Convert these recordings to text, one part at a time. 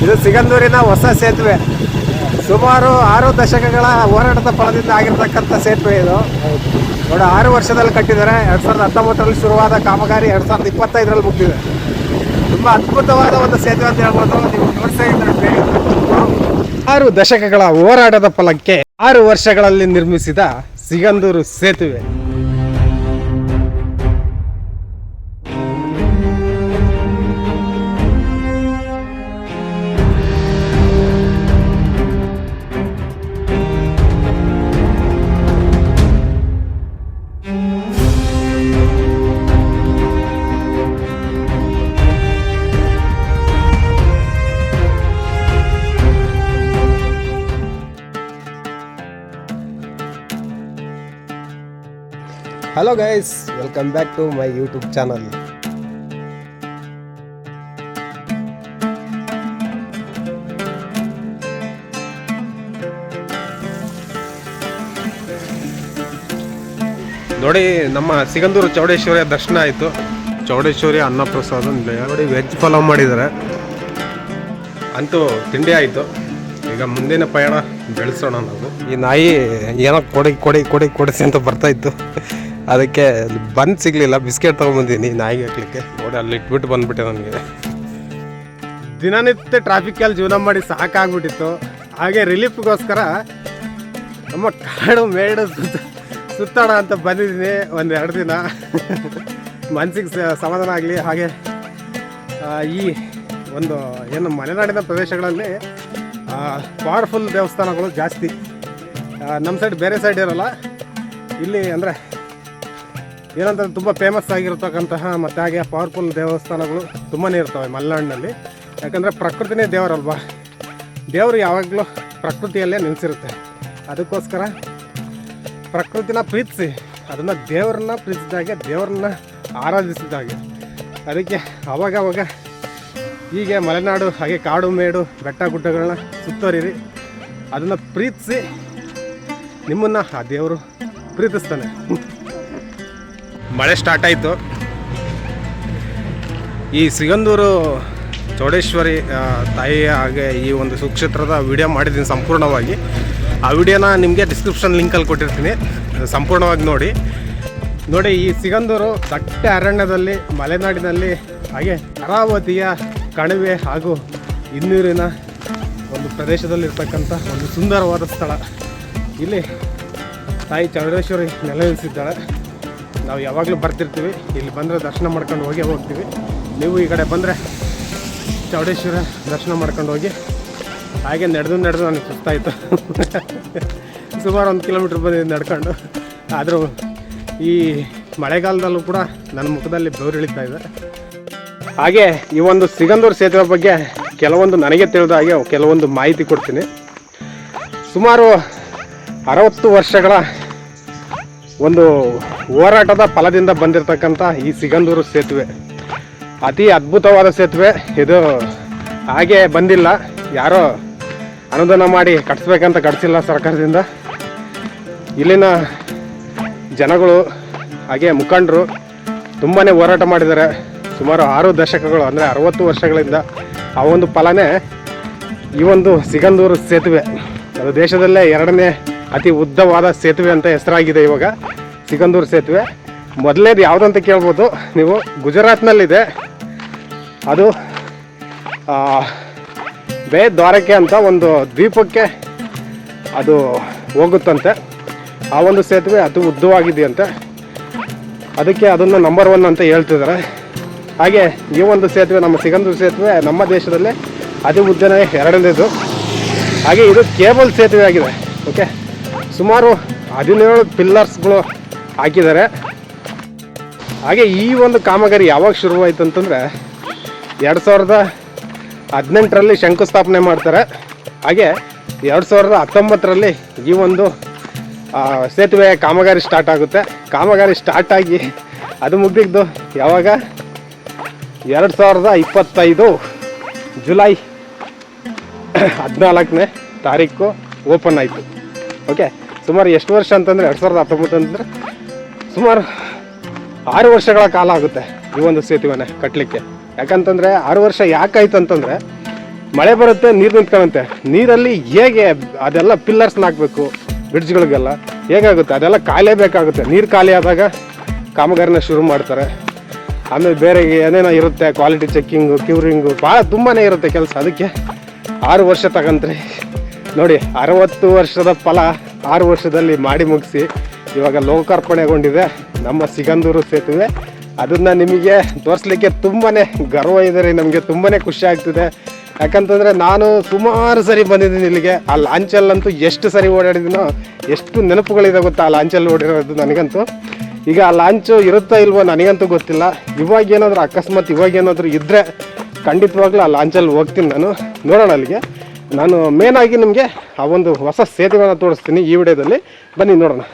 ಇದು ಸಿಗಂದೂರಿನ ಹೊಸ ಸೇತುವೆ. ಸುಮಾರು 6 ದಶಕಗಳ ಹೋರಾಟದ ಫಲದಿಂದ ಆಗಿರ್ತಕ್ಕಂಥ ಸೇತುವೆ ಇದು. ನೋಡಿ 6 ವರ್ಷದಲ್ಲಿ ಕಟ್ಟಿದ್ದಾರೆ. 2019ರಲ್ಲಿ ಶುರುವಾದ ಕಾಮಗಾರಿ 2025ರಲ್ಲಿ ಮುಗಿದಿದೆ. ತುಂಬ ಅದ್ಭುತವಾದ ಒಂದು ಸೇತುವೆ ಅಂತ ಹೇಳ್ಬೋದು. ನೀವು ನೋಡ್ತಾ ಇದ್ರೆ 6 ದಶಕಗಳ ಹೋರಾಟದ ಫಲಕ್ಕೆ 6 ವರ್ಷಗಳಲ್ಲಿ ನಿರ್ಮಿಸಿದ ಸಿಗಂದೂರು ಸೇತುವೆ. Hello guys, welcome back to my YouTube channel. ನೋಡಿ, ನಮ್ಮ ಸಿಗಂದೂರು ಚೌಡೇಶ್ವರಿಯ ದರ್ಶನ ಆಯಿತು. ಚೌಡೇಶ್ವರಿ ಅನ್ನಪ್ರಸಾದ ನೋಡಿ, ವೆಜ್ ಪಲಾವ್ ಮಾಡಿದ್ದಾರೆ. ಅಂತೂ ತಿಂಡಿ ಆಯಿತು. ಈಗ ಮುಂದಿನ ಪಯಣ ಬೆಳೆಸೋಣ ನಾವು. ಈ ನಾಯಿ ಏನೋ ಕೊಡಿಸಿ ಅಂತ ಬರ್ತಾಯಿತ್ತು. ಅದಕ್ಕೆ ಬಂದು ಸಿಗಲಿಲ್ಲ. ಬಿಸ್ಕೆಟ್ ತೊಗೊಂಬಂದಿನಿ ನಾಯಿಗೆ ಹಾಕ್ಲಿಕ್ಕೆ. ನೋಡಿ, ಅಲ್ಲಿ ಇಟ್ಬಿಟ್ಟು ಬಂದುಬಿಟ್ಟೆ. ನನಗೆ ದಿನನಿತ್ಯ ಟ್ರಾಫಿಕಲ್ಲಿ ಜೀವನ ಮಾಡಿ ಸಾಕಾಗ್ಬಿಟ್ಟಿತ್ತು. ಹಾಗೆ ರಿಲೀಫ್ಗೋಸ್ಕರ ನಮ್ಮ ಕಾಡು ಮೇಡು ಸುತ್ತಾಡ ಅಂತ ಬಂದಿದ್ದೀನಿ. 1-2 ದಿನ ಮನಸ್ಸಿಗೆ ಸಮಾಧಾನ ಆಗಲಿ. ಹಾಗೆ ಈ ಒಂದು ಏನು ಮಲೆನಾಡಿನ ಪ್ರದೇಶಗಳಲ್ಲಿ ಪವರ್ಫುಲ್ ದೇವಸ್ಥಾನಗಳು ಜಾಸ್ತಿ. ನಮ್ಮ ಸೈಡ್ ಬೇರೆ ಸೈಡ್ ಇರೋಲ್ಲ. ಇಲ್ಲಿ ಅಂದರೆ ಏನಂತಂದ್ರೆ ತುಂಬ ಫೇಮಸ್ ಆಗಿರತಕ್ಕಂತಹ ಮತ್ತು ಹಾಗೆ ಪವರ್ಫುಲ್ ದೇವಸ್ಥಾನಗಳು ತುಂಬಾ ಇರ್ತವೆ ಮಲೆನಾಡಿನಲ್ಲಿ. ಯಾಕಂದರೆ ಪ್ರಕೃತಿನೇ ದೇವರಲ್ವಾ. ದೇವರು ಯಾವಾಗಲೂ ಪ್ರಕೃತಿಯಲ್ಲೇ ನಿಲ್ಲಿಸಿರುತ್ತೆ. ಅದಕ್ಕೋಸ್ಕರ ಪ್ರಕೃತಿನ ಪ್ರೀತಿಸಿ, ಅದನ್ನು ದೇವರನ್ನ ಪ್ರೀತಿಸಿದಾಗೆ, ದೇವರನ್ನ ಆರಾಧಿಸಿದಾಗೆ. ಅದಕ್ಕೆ ಅವಾಗವಾಗ ಹೀಗೆ ಮಲೆನಾಡು ಹಾಗೆ ಕಾಡು ಮೇಡು ಬೆಟ್ಟ ಗುಡ್ಡಗಳನ್ನ ಸುತ್ತೋರಿರಿ. ಅದನ್ನು ಪ್ರೀತಿಸಿ ನಿಮ್ಮನ್ನು ಆ ದೇವರು ಪ್ರೀತಿಸ್ತಾನೆ. ಮಳೆ ಸ್ಟಾರ್ಟ್ ಆಯಿತು. ಈ ಸಿಗಂದೂರು ಚೌಡೇಶ್ವರಿ ತಾಯಿಯ ಹಾಗೆ ಈ ಒಂದು ಸುಕ್ಷೇತ್ರದ ವಿಡಿಯೋ ಮಾಡಿದ್ದೀನಿ ಸಂಪೂರ್ಣವಾಗಿ. ಆ ವಿಡಿಯೋನ ನಿಮಗೆ ಡಿಸ್ಕ್ರಿಪ್ಷನ್ ಲಿಂಕಲ್ಲಿ ಕೊಟ್ಟಿರ್ತೀನಿ, ಸಂಪೂರ್ಣವಾಗಿ ನೋಡಿ. ಈ ಸಿಗಂದೂರು ದಟ್ಟ ಅರಣ್ಯದಲ್ಲಿ, ಮಲೆನಾಡಿನಲ್ಲಿ, ಹಾಗೆ ಕರಾವತಿಯ ಕಣಿವೆ ಹಾಗೂ ಹಿನ್ನೀರಿನ ಒಂದು ಪ್ರದೇಶದಲ್ಲಿರ್ತಕ್ಕಂಥ ಒಂದು ಸುಂದರವಾದ ಸ್ಥಳ. ಇಲ್ಲಿ ತಾಯಿ ಚೌಡೇಶ್ವರಿ ನೆಲೆಸಿದ್ದಾಳೆ. ನಾವು ಯಾವಾಗಲೂ ಬರ್ತಿರ್ತೀವಿ. ಇಲ್ಲಿ ಬಂದರೆ ದರ್ಶನ ಮಾಡ್ಕೊಂಡು ಹೋಗ್ತೀವಿ. ನೀವು ಈ ಕಡೆ ಬಂದರೆ ಚೌಡೇಶ್ವರ ದರ್ಶನ ಮಾಡ್ಕೊಂಡು ಹೋಗಿ. ಹಾಗೆ ನಡೆದು ನನಗೆ ಸುಸ್ತಾಯಿತು. ಸುಮಾರು 1 ಕಿಲೋಮೀಟ್ರ್ ಬಂದಿದ್ದು ನಡ್ಕೊಂಡು. ಆದರೂ ಈ ಮಳೆಗಾಲದಲ್ಲೂ ಕೂಡ ನನ್ನ ಮುಖದಲ್ಲಿ ಬೆವರಿಳಿತಾ ಇದೆ. ಹಾಗೆ ಈ ಒಂದು ಸಿಗಂದೂರು ಸೇತುವೆ ಬಗ್ಗೆ ಕೆಲವೊಂದು ನನಗೆ ತಿಳಿದ ಹಾಗೆ ಕೆಲವೊಂದು ಮಾಹಿತಿ ಕೊಡ್ತೀನಿ. ಸುಮಾರು 60 ವರ್ಷಗಳ ಒಂದು ಹೋರಾಟದ ಫಲದಿಂದ ಬಂದಿರತಕ್ಕಂಥ ಈ ಸಿಗಂದೂರು ಸೇತುವೆ ಅತಿ ಅದ್ಭುತವಾದ ಸೇತುವೆ. ಇದು ಹಾಗೆ ಬಂದಿಲ್ಲ, ಯಾರೋ ಅನುದಾನ ಮಾಡಿ ಕಟ್ಟಿಸ್ಬೇಕಂತ ಕಟ್ಟಿಸಿಲ್ಲ ಸರ್ಕಾರದಿಂದ. ಇಲ್ಲಿನ ಜನಗಳು ಹಾಗೆ ಮುಖಂಡರು ತುಂಬಾ ಹೋರಾಟ ಮಾಡಿದ್ದಾರೆ. ಸುಮಾರು 6 ದಶಕಗಳು ಅಂದರೆ 60 ವರ್ಷಗಳಿಂದ ಆ ಒಂದು ಫಲನೇ ಈ ಒಂದು ಸಿಗಂದೂರು ಸೇತುವೆ. ಅದು ದೇಶದಲ್ಲೇ 2ನೇ ಅತಿ ಉದ್ದವಾದ ಸೇತುವೆ ಅಂತ ಹೆಸರಾಗಿದೆ ಇವಾಗ ಸಿಗಂದೂರು ಸೇತುವೆ. ಮೊದಲನೇದು ಯಾವುದಂತ ಕೇಳ್ಬೋದು ನೀವು, ಗುಜರಾತ್ನಲ್ಲಿದೆ. ಅದು ಬೇದ್ವಾರಕೆ ಅಂತ ಒಂದು ದ್ವೀಪಕ್ಕೆ ಅದು ಹೋಗುತ್ತಂತೆ. ಆ ಒಂದು ಸೇತುವೆ ಅತಿ ಉದ್ದವಾಗಿದೆಯಂತೆ. ಅದಕ್ಕೆ ಅದನ್ನು ನಂಬರ್ 1 ಅಂತ ಹೇಳ್ತಿದ್ದಾರೆ. ಹಾಗೆ ಈ ಒಂದು ಸೇತುವೆ, ನಮ್ಮ ಸಿಗಂದೂರು ಸೇತುವೆ, ನಮ್ಮ ದೇಶದಲ್ಲೇ ಅತಿ ಉದ್ದನೇ 2ನೇದು. ಹಾಗೆ ಇದು ಕೇಬಲ್ ಸೇತುವೆ ಆಗಿದೆ. ಓಕೆ, ಸುಮಾರು 17 ಪಿಲ್ಲರ್ಸ್ಗಳು ಹಾಕಿದ್ದಾರೆ. ಹಾಗೆ ಈ ಒಂದು ಕಾಮಗಾರಿ ಯಾವಾಗ ಶುರುವಾಯಿತು ಅಂತಂದರೆ 2018ರಲ್ಲಿ ಶಂಕುಸ್ಥಾಪನೆ ಮಾಡ್ತಾರೆ. ಹಾಗೆ 2019ರಲ್ಲಿ ಈ ಒಂದು ಸೇತುವೆ ಕಾಮಗಾರಿ ಸ್ಟಾರ್ಟ್ ಆಗುತ್ತೆ. ಕಾಮಗಾರಿ ಸ್ಟಾರ್ಟ್ ಆಗಿ ಅದು ಮುಗಿದಿದ್ದು ಯಾವಾಗ 2025 ಜುಲೈ 14ನೇ ತಾರೀಕು ಓಪನ್ ಆಯಿತು. ಓಕೆ, ಸುಮಾರು ಎಷ್ಟು ವರ್ಷ ಅಂತಂದರೆ 2019 ಅಂತಂದರೆ ಸುಮಾರು 6 ವರ್ಷಗಳ ಕಾಲ ಆಗುತ್ತೆ ಈ ಒಂದು ಸೇತುವೆನ ಕಟ್ಟಲಿಕ್ಕೆ. ಯಾಕಂತಂದರೆ 6 ವರ್ಷ ಯಾಕಾಯ್ತು ಅಂತಂದರೆ ಮಳೆ ಬರುತ್ತೆ, ನೀರು ನಿಂತ್ಕೊಳ್ಳುತ್ತೆ. ನೀರಲ್ಲಿ ಹೇಗೆ ಅದೆಲ್ಲ ಪಿಲ್ಲರ್ಸ್ನ ಹಾಕಬೇಕು ಬ್ರಿಡ್ಜ್ಗಳಿಗೆಲ್ಲ ಹೇಗಾಗುತ್ತೆ, ಅದೆಲ್ಲ ಕಾಲೇಬೇಕಾಗುತ್ತೆ. ನೀರು ಖಾಲಿ ಆದಾಗ ಕಾಮಗಾರಿನ ಶುರು ಮಾಡ್ತಾರೆ. ಆಮೇಲೆ ಬೇರೆ ಏನೇನೋ ಇರುತ್ತೆ, ಕ್ವಾಲಿಟಿ ಚೆಕ್ಕಿಂಗು, ಕ್ಯೂರಿಂಗು, ಭಾಳ ತುಂಬಾ ಇರುತ್ತೆ ಕೆಲಸ. ಅದಕ್ಕೆ 6 ವರ್ಷ ತಗೊಂತ್ರಿ ನೋಡಿ. 60 ವರ್ಷದ ಫಲ 6 ವರ್ಷದಲ್ಲಿ ಮಾಡಿ ಮುಗಿಸಿ ಇವಾಗ ಲೋಕಾರ್ಪಣೆಗೊಂಡಿದೆ ನಮ್ಮ ಸಿಗಂದೂರು ಸೇತುವೆ. ಅದನ್ನು ನಿಮಗೆ ತೋರಿಸ್ಲಿಕ್ಕೆ ತುಂಬಾ ಗರ್ವ ಇದೆ ರೀ. ನಮಗೆ ತುಂಬಾ ಖುಷಿ ಆಗ್ತಿದೆ. ಯಾಕಂತಂದರೆ ನಾನು ಸುಮಾರು ಸರಿ ಬಂದಿದ್ದೀನಿ ಇಲ್ಲಿಗೆ. ಆ ಲಾಂಚಲ್ಲಂತೂ ಎಷ್ಟು ಸರಿ ಓಡಾಡಿದ್ದೀನೋ, ಎಷ್ಟು ನೆನಪುಗಳಿದೆ ಗೊತ್ತಾ ಆ ಲಾಂಚಲ್ಲಿ ಓಡಿರೋದು ನನಗಂತೂ. ಈಗ ಆ ಲಾಂಚು ಇರುತ್ತಾ ಇಲ್ವೋ ನನಗಂತೂ ಗೊತ್ತಿಲ್ಲ. ಇವಾಗೇನಾದರೂ ಅಕಸ್ಮಾತ್ ಇವಾಗೇನಾದರೂ ಇದ್ದರೆ ಖಂಡಿತವಾಗ್ಲೂ ಆ ಲಾಂಚಲ್ಲಿ ಹೋಗ್ತೀನಿ ನಾನು. ನೋಡೋಣ ಅಲ್ಲಿಗೆ. ನಾನು ಮೇನಾಗಿ ನಿಮಗೆ ಆ ಒಂದು ಹೊಸ ಸೇತುವೆನ ತೋರಿಸ್ತೀನಿ ಈ ವಿಡಿಯೋದಲ್ಲಿ. ಬನ್ನಿ ನೋಡೋಣ.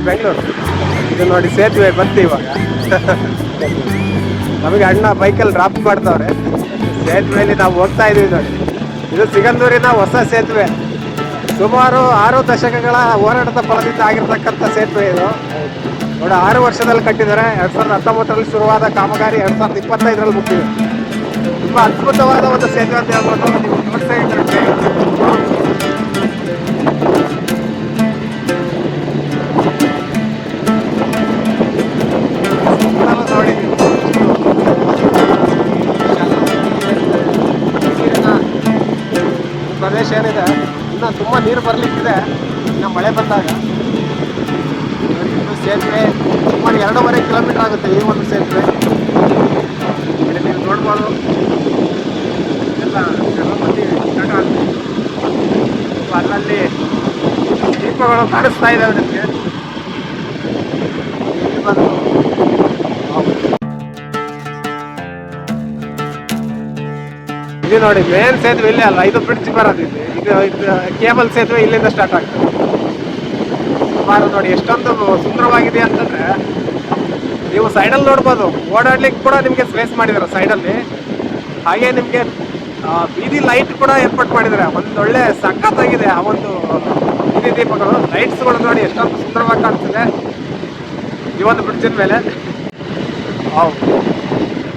ಬೆಂಗಳೂರು ಇದು ನೋಡಿ ಸೇತುವೆ ಬಂತು ಇವಾಗ. ನಮಗೆ ಅಣ್ಣ ಬೈಕಲ್ಲಿ ಡ್ರಾಪ್ ಮಾಡ್ತಾವ್ರೆ. ಸೇತುವೆಯಲ್ಲಿ ನಾವು ಹೋಗ್ತಾ ಇದೀವಿ ನೋಡಿ. ಇದು ಸಿಗಂದೂರಿನ ಹೊಸ ಸೇತುವೆ. ಸುಮಾರು 6 ದಶಕಗಳ ಹೋರಾಟದ ಫಲದಿಂದ ಆಗಿರ್ತಕ್ಕಂಥ ಸೇತುವೆ ಇದು ನೋಡಿ. 6 ವರ್ಷದಲ್ಲಿ ಕಟ್ಟಿದ್ದಾರೆ. 2019ರಲ್ಲಿ ಶುರುವಾದ ಕಾಮಗಾರಿ 2025ರಲ್ಲಿ ಮುಗಿದಿದೆ. ತುಂಬ ಅದ್ಭುತವಾದ ಒಂದು ಸೇತುವೆ ಅಂತ ಹೇಳ್ಬೋದು. ನೀವು ನೋಡ್ತಾ ಇದ್ದೀರಿ ಪ್ರದೇಶ ಏನಿದೆ. ಇನ್ನು ತುಂಬ ನೀರು ಬರಲಿಕ್ಕಿದೆ ಇನ್ನು ಮಳೆ ಬಂದಾಗ. ಸೇತುವೆ ಸುಮಾರು 2.5 ಕಿಲೋಮೀಟರ್ ಆಗುತ್ತೆ ಈ ಒಂದು ಸೇತುವೆ. ನೀವು ನೋಡ್ಬೋದು ಎಲ್ಲ ಮಂದಿ ಅಲ್ಲಲ್ಲಿ ದೀಪಗಳು ಕಾಣಿಸ್ತಾ ಇದ್ದಾವೆ ನಿಮಗೆ. ಇದು ನೋಡಿ ಮೇನ್ ಸೇತುವೆ ಇಲ್ಲೇ ಅಲ್ಲ, ಇದು ಬ್ರಿಡ್ಜ್ ಬರೋದಿದೆ. ಇದು ಕೇಬಲ್ ಸೇತುವೆ ಇಲ್ಲಿಂದ ಸ್ಟಾರ್ಟ್ ಆಗ್ತದೆ. ಸುಮಾರು ನೋಡಿ ಎಷ್ಟೊಂದು ಸುಂದರವಾಗಿದೆ ಅಂತಂದ್ರೆ ನೀವು ಸೈಡಲ್ಲಿ ನೋಡ್ಬೋದು. ಓಡಾಡ್ಲಿಕ್ಕೆ ಕೂಡ ನಿಮಗೆ ಸ್ಪೇಸ್ ಮಾಡಿದ್ದಾರೆ ಸೈಡಲ್ಲಿ. ಹಾಗೆ ನಿಮಗೆ ಬೀದಿ ಲೈಟ್ ಕೂಡ ಏರ್ಪಾಟ್ ಮಾಡಿದ್ದಾರೆ. ಒಂದೊಳ್ಳೆ ಸಖತ್ತಾಗಿದೆ ಆ ಒಂದು ಬೀದಿ ದೀಪಗಳು, ಲೈಟ್ಸ್ಗಳು ನೋಡಿ ಎಷ್ಟೊಂದು ಸುಂದರವಾಗಿ ಕಾಣಿಸ್ತಿದೆ ಈ ಒಂದು ಬ್ರಿಡ್ಜಿನ ಮೇಲೆ.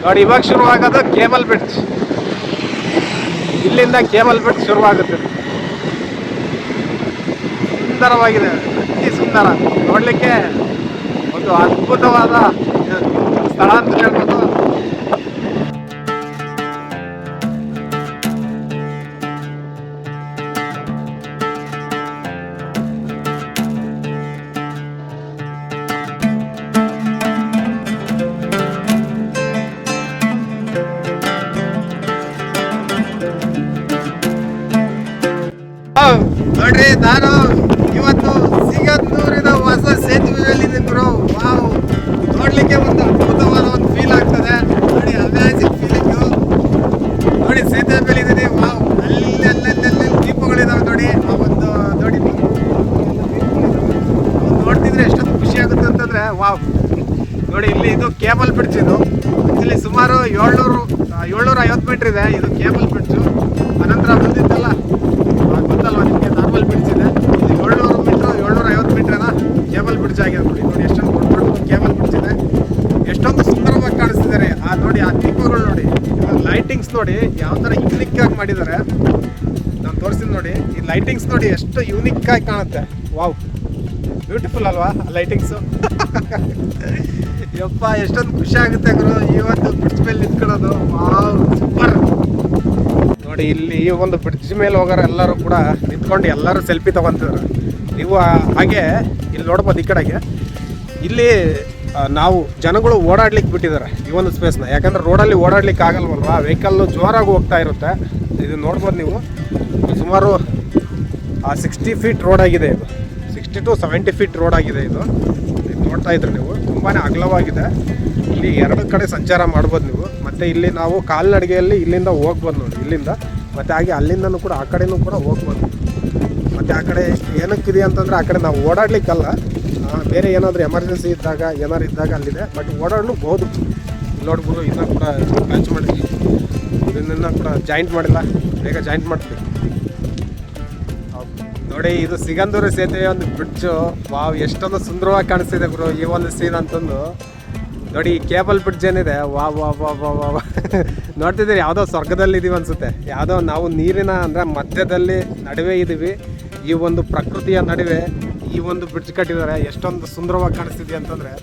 ನೋಡಿ ಇವಾಗ ಶುರುವಾಗೋದು ಕೇಬಲ್ ಬ್ರಿಡ್ಜ್. ಇಲ್ಲಿಂದ ಕೇಬಲ್ ಬ್ರಿಡ್ಜ್ ಶುರುವಾಗುತ್ತೆ. ಸುಂದರವಾಗಿದೆ, ಅತಿ ಸುಂದರ. ನೋಡಲಿಕ್ಕೆ ಒಂದು ಅದ್ಭುತವಾದ ಸ್ಥಳ ಅಂತ ಹೇಳ್ಬೋದು. ನೋಡ್ರಿ, ನಾನು ಇವತ್ತು ಸಿಗಂದೂರಿನ ಹೊಸ ಸೇತುವೆಯಲ್ಲಿ ನಿಂತರು. ವಾವ್, ನೋಡ್ಲಿಕ್ಕೆ ಒಂದು ಅದ್ಭುತವಾದ ಒಂದು ಫೀಲ್ ಆಗ್ತದೆ ನೋಡಿ. ಅಮ್ಯಾಜಿಕ್ ಫೀಲಿಂಗು ನೋಡಿ. ಸೇತುವೆ ಮೇಲೆ ಇದ್ದೀನಿ. ವಾವ್, ಅಲ್ಲೆಲ್ಲೆಲ್ಲೆಲ್ಲಿ ದೀಪಗಳಿದಾವೆ ನೋಡಿ. ಆ ಒಂದು ನೋಡಿ ನೋಡ್ತಿದ್ರೆ ಎಷ್ಟೊಂದು ಖುಷಿ ಆಗುತ್ತೆ ಅಂತಂದ್ರೆ ವಾವ್. ನೋಡಿ ಇಲ್ಲಿ ಇದು ಕೇಬಲ್ ಬ್ರಿಡ್ಜ್. ಇದು ಇಲ್ಲಿ ಸುಮಾರು 750 ಮೀಟರ್ ಇದೆ ಇದು ಕೇಬಲ್ ಬ್ರಿಡ್ಜು. ಅನಂತರ ಬಂದಿದ್ದಲ್ಲ ಗೊತ್ತಲ್ವ ನಿಮಗೆ, ನಾರ್ಮಲ್ ಬ್ರಿಡ್ಜ್ ಇದೆ. 700 ಮೀಟ್ರ್ 750 ಮೀಟ್ರನ ಕೇಬಲ್ ಬ್ರಿಡ್ಜ್ ಆಗಿದೆ ನೋಡಿ. ನೋಡಿ ಎಷ್ಟೊಂದು ದೊಡ್ಡ ಕೇಬಲ್ ಬ್ರಿಡ್ಜ್ ಇದೆ. ಎಷ್ಟೊಂದು ಸುಂದರವಾಗಿ ಕಾಣಿಸ್ತಿದ್ದಾರೆ. ನೋಡಿ ಆ ದೀಪಗಳು ನೋಡಿ, ಲೈಟಿಂಗ್ಸ್ ನೋಡಿ ಯಾವ ಥರ ಯೂನಿಕ್ ಆಗಿ ಮಾಡಿದ್ದಾರೆ. ನಾನು ತೋರಿಸ್ತೀನಿ ನೋಡಿ. ಈ ಲೈಟಿಂಗ್ಸ್ ನೋಡಿ ಎಷ್ಟು ಯೂನಿಕ್ ಆಗಿ ಕಾಣುತ್ತೆ. ವಾವ್, ಬ್ಯೂಟಿಫುಲ್ ಅಲ್ವಾ ಲೈಟಿಂಗ್ಸು. ಯಪ್ಪ, ಎಷ್ಟೊಂದು ಖುಷಿ ಆಗುತ್ತೆ ಗುರು ಇವತ್ತು ಬ್ರಿಡ್ಜ್ ಮೇಲೆ ನಿಂತ್ಕೊಳ್ಳೋದು. Wow, super. ನೋಡಿ ಇಲ್ಲಿ ಈ ಒಂದು ಬ್ರಿಡ್ಜ್ ಮೇಲೆ ಹೋಗೋರು ಎಲ್ಲರೂ ಕೂಡ ನಿಂತ್ಕೊಂಡು ಎಲ್ಲರೂ ಸೆಲ್ಫಿ ತೊಗೊತಿದ್ರು. ನೀವು ಹಾಗೆ ಇಲ್ಲಿ ನೋಡ್ಬೋದು ಈ ಕಡೆಗೆ. ಇಲ್ಲಿ ನಾವು ಜನಗಳು ಓಡಾಡ್ಲಿಕ್ಕೆ ಬಿಟ್ಟಿದ್ದಾರೆ ಈ ಒಂದು ಸ್ಪೇಸ್ನ. ಯಾಕಂದರೆ ರೋಡಲ್ಲಿ ಓಡಾಡ್ಲಿಕ್ಕೆ ಆಗಲ್ವಲ್ವ, ವೆಹಿಕಲ್ಲು ಜೋರಾಗಿ ಹೋಗ್ತಾ ಇರುತ್ತೆ. ಇದು ನೋಡ್ಬೋದು ನೀವು. ಸುಮಾರು 60 ಫೀಟ್ ರೋಡ್ ಆಗಿದೆ ಇದು. 60 to 70 ಫೀಟ್ ರೋಡ್ ಆಗಿದೆ ಇದು. ನೋಡ್ತಾ ಇದ್ರಿ ನೀವು, ತುಂಬಾ ಅಗಲವಾಗಿದೆ. ಇಲ್ಲಿ 2 ಕಡೆ ಸಂಚಾರ ಮಾಡ್ಬೋದು ನೀವು. ಮತ್ತು ಇಲ್ಲಿ ನಾವು ಕಾಲ್ನಡಿಗೆಯಲ್ಲಿ ಇಲ್ಲಿಂದ ಹೋಗ್ಬೋದು ನೋಡಿ, ಇಲ್ಲಿಂದ. ಮತ್ತು ಹಾಗೆ ಅಲ್ಲಿಂದನೂ ಕೂಡ ಆ ಕಡೆನೂ ಕೂಡ ಹೋಗ್ಬೋದು. ಮತ್ತು ಆ ಕಡೆ ಏನಕ್ಕಿದೆ ಅಂತಂದರೆ ಆ ಕಡೆ ನಾವು ಓಡಾಡ್ಲಿಕ್ಕಲ್ಲ, ಬೇರೆ ಏನಾದರೂ ಎಮರ್ಜೆನ್ಸಿ ಇದ್ದಾಗ ಏನಾರು ಇದ್ದಾಗ ಅಲ್ಲಿದೆ. ಬಟ್ ಓಡಾಡಬಹುದು. ನೋಡ್ಬೋದು ಇನ್ನೂ ಕೂಡ ಪ್ಯಾಚ್ ಮಾಡಿ, ಇದನ್ನ ಕೂಡ ಜಾಯಿಂಟ್ ಮಾಡಿಲ್ಲ, ಬೇಗ ಜಾಯಿಂಟ್ ಮಾಡ್ತೀವಿ. ನೋಡಿ ಇದು ಸಿಗಂದೂರು ಸೇತುವೆ ಒಂದು ಬ್ರಿಡ್ಜು. ವಾವ್, ಎಷ್ಟೊಂದು ಸುಂದರವಾಗಿ ಕಾಣಿಸ್ತಿದೆ ಗುರು ಈ ಒಂದು ಸೀನ್ ಅಂತಂದು. ನೋಡಿ ಈ ಕೇಬಲ್ ಬ್ರಿಡ್ಜ್ ಏನಿದೆ, ವಾ ವಾ ವಾ ವಾ ವಾ ವಾ ನೋಡ್ತಿದ್ದೀರಿ, ಯಾವುದೋ ಸ್ವರ್ಗದಲ್ಲಿ ಇದೀವಿ ಅನ್ಸುತ್ತೆ. ಯಾವುದೋ ನಾವು ನೀರಿನ ಅಂದರೆ ಮಧ್ಯದಲ್ಲಿ ನಡುವೆ ಇದ್ದೀವಿ. ಈ ಒಂದು ಪ್ರಕೃತಿಯ ನಡುವೆ ಈ ಒಂದು ಬ್ರಿಡ್ಜ್ ಕಟ್ಟಿದ್ದಾರೆ. ಎಷ್ಟೊಂದು ಸುಂದರವಾಗಿ ಕಾಣಿಸ್ತಿದೆ ಅಂತಂದರೆ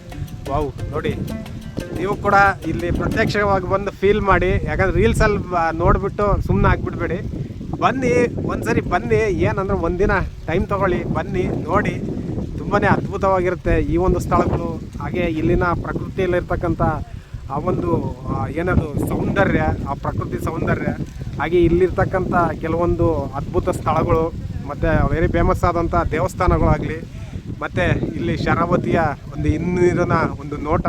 ವಾವ್. ನೋಡಿ ನೀವು ಕೂಡ ಇಲ್ಲಿ ಪ್ರತ್ಯಕ್ಷವಾಗಿ ಬಂದು ಫೀಲ್ ಮಾಡಿ. ಯಾಕಂದರೆ ರೀಲ್ಸಲ್ಲಿ ನೋಡಿಬಿಟ್ಟು ಸುಮ್ಮನೆ ಆಗಿಬಿಡ್ಬೇಡಿ, ಬನ್ನಿ ಒಂದ್ಸರಿ ಬನ್ನಿ. ಏನಂದ್ರೆ ಒಂದಿನ ಟೈಮ್ ತೊಗೊಳ್ಳಿ, ಬನ್ನಿ ನೋಡಿ. ತುಂಬಾ ಅದ್ಭುತವಾಗಿರುತ್ತೆ ಈ ಒಂದು ಸ್ಥಳಗಳು. ಹಾಗೆ ಇಲ್ಲಿನ ಪ್ರಕೃತಿಯಲ್ಲಿರ್ತಕ್ಕಂಥ ಆ ಒಂದು ಏನದು ಸೌಂದರ್ಯ, ಆ ಪ್ರಕೃತಿ ಸೌಂದರ್ಯ, ಹಾಗೆ ಇಲ್ಲಿರ್ತಕ್ಕಂಥ ಕೆಲವೊಂದು ಅದ್ಭುತ ಸ್ಥಳಗಳು, ಮತ್ತು ವೆರಿ ಫೇಮಸ್ ಆದಂಥ ದೇವಸ್ಥಾನಗಳಾಗಲಿ, ಮತ್ತು ಇಲ್ಲಿ ಶರಾವತಿಯ ಒಂದು ಹಿನ್ನೀರಿನ ಒಂದು ನೋಟ.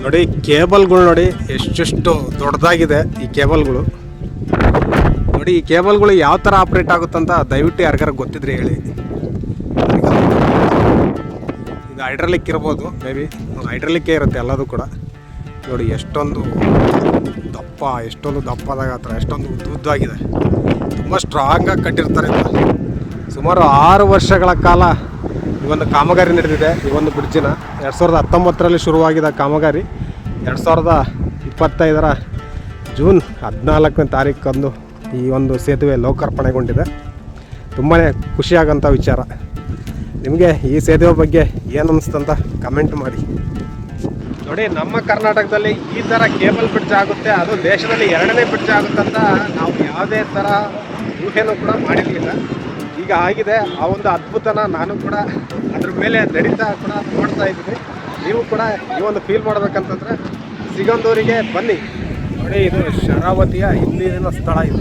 ನೋಡಿ ಕೇಬಲ್ಗಳು ನೋಡಿ ಎಷ್ಟೆಷ್ಟು ದೊಡ್ಡದಾಗಿದೆ ಈ ಕೇಬಲ್ಗಳು. ನೋಡಿ ಈ ಕೇಬಲ್ಗಳು ಯಾವ ಥರ ಆಪ್ರೇಟ್ ಆಗುತ್ತಂತ ದಯವಿಟ್ಟು ಯಾರಿಗಾರ ಗೊತ್ತಿದ್ರೆ ಹೇಳಿ. ಇದು ಹೈಡ್ರಾಲಿಕ್ ಇರ್ಬೋದು, ಮೇ ಬಿ ಹೈಡ್ರಾಲಿಕ್ಕೇ ಇರುತ್ತೆ ಎಲ್ಲದೂ ಕೂಡ. ನೋಡಿ ಎಷ್ಟೊಂದು ದಪ್ಪದಾಗ ಆ ಥರ ಎಷ್ಟೊಂದು ಉದ್ದವಾಗಿದೆ. ತುಂಬ ಸ್ಟ್ರಾಂಗಾಗಿ ಕಟ್ಟಿರ್ತಾರೆ. ಸುಮಾರು 6 ವರ್ಷಗಳ ಕಾಲ ಈ ಒಂದು ಕಾಮಗಾರಿ ನಡೆದಿದೆ. ಈ ಒಂದು ಬ್ರಿಡ್ಜಿನ 2019ರಲ್ಲಿ ಶುರುವಾಗಿದ್ದ ಕಾಮಗಾರಿ 2025 ಜೂನ್ 14ನೇ ತಾರೀಕಂದು ಈ ಒಂದು ಸೇತುವೆ ಲೋಕಾರ್ಪಣೆಗೊಂಡಿದೆ. ತುಂಬಾ ಖುಷಿಯಾಗಂಥ ವಿಚಾರ. ನಿಮಗೆ ಈ ಸೇತುವೆ ಬಗ್ಗೆ ಏನು ಅನ್ನಿಸ್ತಂತ ಕಮೆಂಟ್ ಮಾಡಿ. ನೋಡಿ ನಮ್ಮ ಕರ್ನಾಟಕದಲ್ಲಿ ಈ ಥರ ಕೇಬಲ್ ಬ್ರಿಡ್ಜ್ ಆಗುತ್ತೆ, ಅದು ದೇಶದಲ್ಲಿ 2ನೇ ಬ್ರಿಡ್ಜ್ ಆಗುತ್ತಂತ ನಾವು ಯಾವುದೇ ಥರ ಊಹೆನೂ ಕೂಡ ಮಾಡಿರಲಿಲ್ಲ. ಈಗ ಆಗಿದೆ. ಆ ಒಂದು ಅದ್ಭುತನ ನಾನು ಕೂಡ ಅದ್ರ ಮೇಲೆ ನಡೀತಾ ಕೂಡ ನೋಡ್ತಾ ಇದ್ದೀನಿ. ನೀವು ಕೂಡ ಈ ಒಂದು ಫೀಲ್ ಮಾಡ್ಬೇಕಂತಂದರೆ ಸಿಗಂದೂರಿಗೆ ಬನ್ನಿ. ನೋಡಿ ಇದು ಶರಾವತಿಯ ಹಿನ್ನೀರಿನ ಸ್ಥಳ. ಇದು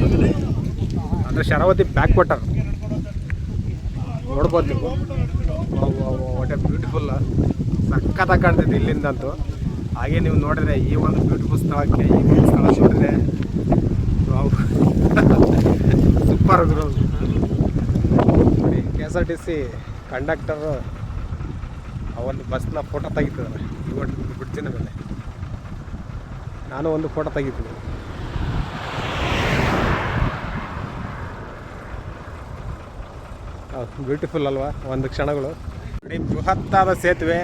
ಅಂದರೆ ಶರಾವತಿ ಬ್ಯಾಕ್ ವಾಟರ್ ನೋಡ್ಬೋದು ನೀವು. ವಾಟ್ ಎ ಬ್ಯೂಟಿಫುಲ್, ಸಖತ್ತಾಗಿ ಕಾಣ್ತೈತೆ ಇಲ್ಲಿಂದಂತೂ. ಹಾಗೆ ನೀವು ನೋಡಿದ್ರೆ ಈ ಒಂದು ಬ್ಯೂಟಿಫುಲ್ ಸ್ಥಳಕ್ಕೆ ಈ ಒಂದು ಸ್ಥಳ ನೋಡಿದ್ರೆ ಸೂಪರ್. ನೋಡಿ KSRTC ಕಂಡಕ್ಟರು ಆ ಒಂದು ಬಸ್ನ ಫೋಟೋ ತೆಗಿತಿದ್ದಾರೆ ಈ ಒಂದು ಬ್ರಿಡ್ಜಿನ ಮೇಲೆ. ನಾನು ಒಂದು ಫೋಟೋ ತೆಗಿತೀನಿ. ಬ್ಯೂಟಿಫುಲ್ ಅಲ್ವಾ ಒಂದು ಕ್ಷಣಗಳು. ನೋಡಿ ಬೃಹತ್ತಾದ ಸೇತುವೆ,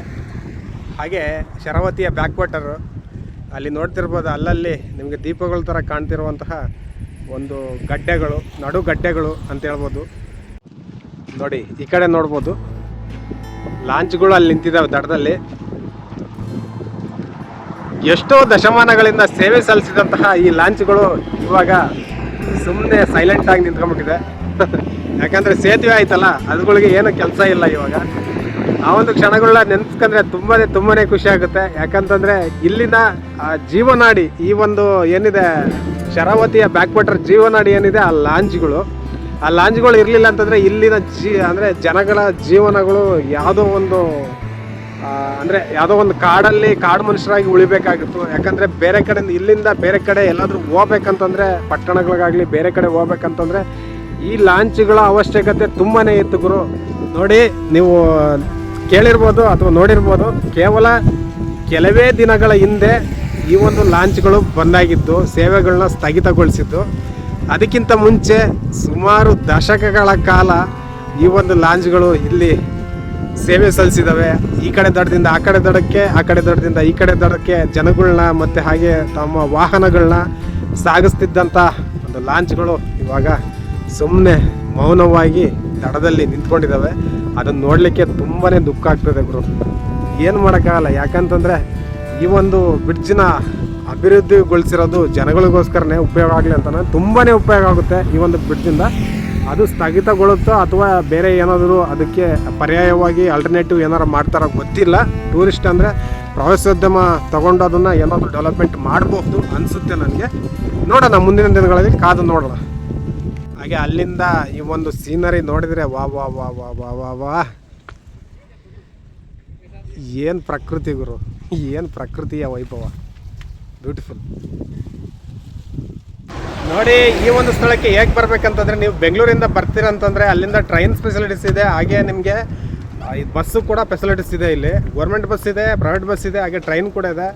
ಹಾಗೆ ಶರಾವತಿಯ ಬ್ಯಾಕ್ ವಾಟರು. ಅಲ್ಲಿ ನೋಡ್ತಿರ್ಬೋದು, ಅಲ್ಲಲ್ಲಿ ನಿಮಗೆ ದೀಪಗಳ ಥರ ಕಾಣ್ತಿರುವಂತಹ ಒಂದು ಗಡ್ಡೆಗಳು, ನಡು ಗಡ್ಡೆಗಳು ಅಂತ ಹೇಳ್ಬೋದು. ನೋಡಿ ಈ ಕಡೆ ನೋಡ್ಬೋದು ಲಾಂಚ್ಗಳು ಅಲ್ಲಿ ನಿಂತಿದ್ದಾವೆ ದಡದಲ್ಲಿ. ಎಷ್ಟೋ ದಶಮಾನಗಳಿಂದ ಸೇವೆ ಸಲ್ಲಿಸಿದಂತಹ ಈ ಲಾಂಚ್ಗಳು ಇವಾಗ ಸುಮ್ಮನೆ ಸೈಲೆಂಟಾಗಿ ನಿಂತ್ಕೊಂಡ್ಬಿಟ್ಟಿದೆ. ಯಾಕಂದರೆ ಸೇತುವೆ ಆಯ್ತಲ್ಲ, ಅದುಗಳಿಗೆ ಏನೂ ಕೆಲಸ ಇಲ್ಲ ಇವಾಗ. ಆ ಒಂದು ಕ್ಷಣಗಳನ್ನ ನೆನೆಸ್ಕೊಂಡ್ರೆ ತುಂಬಾ ಖುಷಿ ಆಗುತ್ತೆ. ಯಾಕಂತಂದರೆ ಇಲ್ಲಿನ ಜೀವನಾಡಿ, ಈ ಒಂದು ಏನಿದೆ ಶರಾವತಿಯ ಬ್ಯಾಕ್ ವಾಟರ್ ಜೀವನಾಡಿ ಏನಿದೆ, ಆ ಲಾಂಚ್ಗಳು ಇರಲಿಲ್ಲ ಅಂತಂದರೆ ಇಲ್ಲಿನ ಅಂದರೆ ಜನಗಳ ಜೀವನಗಳು ಯಾವುದೋ ಒಂದು ಕಾಡು ಮನುಷ್ಯರಾಗಿ ಉಳಿಬೇಕಾಗಿತ್ತು. ಯಾಕಂದರೆ ಬೇರೆ ಕಡೆಯಿಂದ ಇಲ್ಲಿಂದ ಬೇರೆ ಕಡೆ ಎಲ್ಲಾದರೂ ಹೋಗ್ಬೇಕಂತಂದರೆ, ಪಟ್ಟಣಗಳಿಗಾಗಲಿ ಬೇರೆ ಕಡೆ ಹೋಗ್ಬೇಕಂತಂದರೆ ಈ ಲಾಂಚ್ಗಳ ಅವಶ್ಯಕತೆ ತುಂಬಾ ಇತ್ತು ಗುರು. ನೋಡಿ ನೀವು ಕೇಳಿರ್ಬೋದು ಅಥವಾ ನೋಡಿರ್ಬೋದು, ಕೇವಲ ಕೆಲವೇ ದಿನಗಳ ಹಿಂದೆ ಈ ಒಂದು ಲಾಂಚ್ಗಳು ಬಂದಾಗಿದ್ದು, ಸೇವೆಗಳನ್ನ ಸ್ಥಗಿತಗೊಳಿಸಿದ್ದು. ಅದಕ್ಕಿಂತ ಮುಂಚೆ ಸುಮಾರು ದಶಕಗಳ ಕಾಲ ಈ ಒಂದು ಲಾಂಚ್ಗಳು ಇಲ್ಲಿ ಸೇವೆ ಸಲ್ಲಿಸಿದ್ದಾವೆ. ಈ ಕಡೆ ದಡದಿಂದ ಆ ಕಡೆ ದಡಕ್ಕೆ, ಆ ಕಡೆ ದಡದಿಂದ ಈ ಕಡೆ ದಡಕ್ಕೆ ಜನಗಳನ್ನ ಮತ್ತು ಹಾಗೆ ತಮ್ಮ ವಾಹನಗಳನ್ನ ಸಾಗಿಸ್ತಿದ್ದಂಥ ಒಂದು ಲಾಂಚ್ಗಳು ಇವಾಗ ಸುಮ್ಮನೆ ಮೌನವಾಗಿ ದಡದಲ್ಲಿ ನಿಂತ್ಕೊಂಡಿದ್ದಾವೆ. ಅದನ್ನು ನೋಡಲಿಕ್ಕೆ ತುಂಬಾ ದುಃಖ ಆಗ್ತದೆ ಗುರು. ಏನು ಮಾಡೋಕ್ಕಾಗಲ್ಲ. ಯಾಕಂತಂದರೆ ಈ ಒಂದು ಬ್ರಿಡ್ಜಿನ ಅಭಿವೃದ್ಧಿಗೊಳಿಸಿರೋದು ಜನಗಳಿಗೋಸ್ಕರನೇ ಉಪಯೋಗ ಆಗಲಿ ಅಂತ. ತುಂಬಾ ಉಪಯೋಗ ಆಗುತ್ತೆ ಈ ಒಂದು ಬ್ರಿಡ್ಜಿಂದ. ಅದು ಸ್ಥಗಿತಗೊಳ್ಳುತ್ತೋ ಅಥವಾ ಬೇರೆ ಏನಾದರೂ ಅದಕ್ಕೆ ಪರ್ಯಾಯವಾಗಿ ಆಲ್ಟರ್ನೇಟಿವ್ ಏನಾರು ಮಾಡ್ತಾರೋ ಗೊತ್ತಿಲ್ಲ. ಟೂರಿಸ್ಟ್ ಅಂದರೆ ಪ್ರವಾಸೋದ್ಯಮ ತಗೊಂಡು ಅದನ್ನು ಏನಾದರೂ ಡೆವಲಪ್ಮೆಂಟ್ ಮಾಡಬಹುದು ಅನಿಸುತ್ತೆ ನನಗೆ. ನೋಡೋಣ, ಮುಂದಿನ ದಿನಗಳಲ್ಲಿ ಕಾದು ನೋಡೋಣ. ಹಾಗೆ ಅಲ್ಲಿಂದ ಈ ಒಂದು ಸೀನರಿ ನೋಡಿದರೆ ವಾ ವಾ ವಾ ವಾ ವಾ ವಾ ವಾ ಏನು ಪ್ರಕೃತಿ ಗುರು, ಏನು ಪ್ರಕೃತಿಯ ವೈಭವ, ಬ್ಯೂಟಿಫುಲ್. ನೋಡಿ ಈ ಒಂದು ಸ್ಥಳಕ್ಕೆ ಹೇಗೆ ಬರಬೇಕಂತಂದರೆ, ನೀವು ಬೆಂಗಳೂರಿಂದ ಬರ್ತೀರಂತಂದರೆ ಅಲ್ಲಿಂದ ಟ್ರೈನ್ ಫೆಸಿಲಿಟೀಸ್ ಇದೆ, ಹಾಗೆ ನಿಮಗೆ ಬಸ್ಸು ಕೂಡ ಫೆಸಿಲಿಟೀಸ್ ಇದೆ. ಇಲ್ಲಿ ಗೌರ್ಮೆಂಟ್ ಬಸ್ ಇದೆ, ಪ್ರೈವೇಟ್ ಬಸ್ ಇದೆ, ಹಾಗೆ ಟ್ರೈನ್ ಕೂಡ ಇದೆ.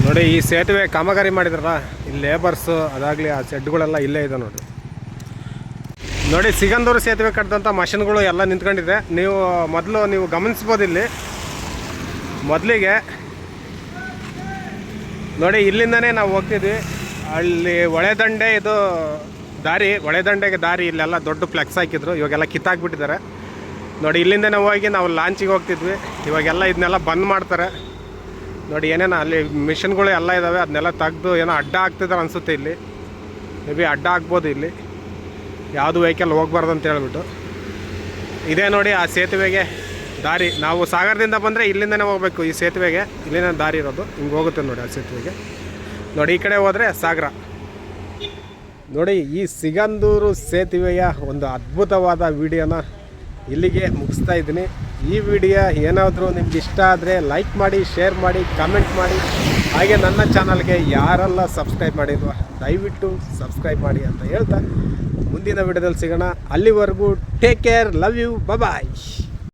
ನೋಡಿ ಈ ಸೇತುವೆ ಕಾಮಗಾರಿ ಮಾಡಿದ್ರಲ್ಲ, ಇಲ್ಲಿ ಲೇಬರ್ಸು ಅದಾಗಲಿ ಆ ಶೆಡ್ಗಳೆಲ್ಲ ಇಲ್ಲೇ ಇದೆ ನೋಡಿ. ನೋಡಿ ಸಿಗಂದೂರು ಸೇತುವೆ ಕಟ್ಟಿದಂಥ ಮಷಿನ್ಗಳು ಎಲ್ಲ ನಿಂತ್ಕೊಂಡಿದೆ. ನೀವು ಗಮನಿಸ್ಬೋದು. ಇಲ್ಲಿ ಮೊದಲಿಗೆ ನೋಡಿ ಇಲ್ಲಿಂದನೇ ನಾವು ಹೋಗ್ತಿದ್ವಿ. ಅಲ್ಲಿ ಹೊಳೆದಂಡೆ ಇದು ದಾರಿ, ಹೊಳೆದಂಡೆಗೆ ದಾರಿ, ಇಲ್ಲೆಲ್ಲ ದೊಡ್ಡ ಫ್ಲೆಕ್ಸ್ ಹಾಕಿದ್ರು, ಇವಾಗೆಲ್ಲ ಕಿತ್ತಾಕ್ಬಿಟ್ಟಿದ್ದಾರೆ. ನೋಡಿ ಇಲ್ಲಿಂದನೇ ಹೋಗಿ ನಾವು ಲಾಂಚಿಗೆ ಹೋಗ್ತಿದ್ವಿ. ಇವಾಗೆಲ್ಲ ಇದನ್ನೆಲ್ಲ ಬಂದ್ ಮಾಡ್ತಾರೆ. ನೋಡಿ ಏನೇನೋ ಅಲ್ಲಿ ಮಿಷನ್ಗಳು ಎಲ್ಲ ಇದ್ದಾವೆ, ಅದನ್ನೆಲ್ಲ ತೆಗೆದು ಏನೋ ಅಡ್ಡ ಹಾಕ್ತಿದ್ದಾರೆ ಅನಿಸುತ್ತೆ. ಇಲ್ಲಿ ಮೇ ಬಿ ಅಡ್ಡ ಹಾಕ್ಬೋದು. ಇಲ್ಲಿ ಯಾವುದು ವೆಹಿಕಲ್ ಹೋಗ್ಬಾರ್ದು ಅಂತ ಹೇಳ್ಬಿಟ್ಟು ಇದೇ ನೋಡಿ ಆ ಸೇತುವೆಗೆ ದಾರಿ. ನಾವು ಸಾಗರದಿಂದ ಬಂದರೆ ಇಲ್ಲಿಂದನೇ ಹೋಗಬೇಕು ಈ ಸೇತುವೆಗೆ, ಇಲ್ಲಿಂದ ದಾರಿ ಇರೋದು. ಹಿಂಗೆ ಹೋಗುತ್ತೆ ನೋಡಿ ಆ ಸೇತುವೆಗೆ. ನೋಡಿ ಈ ಕಡೆ ಹೋದರೆ ಸಾಗರ. ನೋಡಿ ಈ ಸಿಗಂದೂರು ಸೇತುವೆಯ ಒಂದು ಅದ್ಭುತವಾದ ವಿಡಿಯೋನ ಇಲ್ಲಿಗೆ ಮುಗಿಸ್ತಾ ಇದ್ದೀನಿ. ಈ ವಿಡಿಯೋ ಏನಾದರೂ ನಿಮ್ಗೆ ಇಷ್ಟ ಆದರೆ ಲೈಕ್ ಮಾಡಿ, ಶೇರ್ ಮಾಡಿ, ಕಮೆಂಟ್ ಮಾಡಿ. ಹಾಗೆ ನನ್ನ ಚಾನಲ್ಗೆ ಯಾರೆಲ್ಲ ಸಬ್ಸ್ಕ್ರೈಬ್ ಮಾಡಿಲ್ವ ದಯವಿಟ್ಟು ಸಬ್ಸ್ಕ್ರೈಬ್ ಮಾಡಿ ಅಂತ ಹೇಳ್ತಾ ಮುಂದಿನ ವಿಡಿಯೋದಲ್ಲಿ ಸಿಗೋಣ. ಅಲ್ಲಿವರೆಗೂ take care, love you, bye.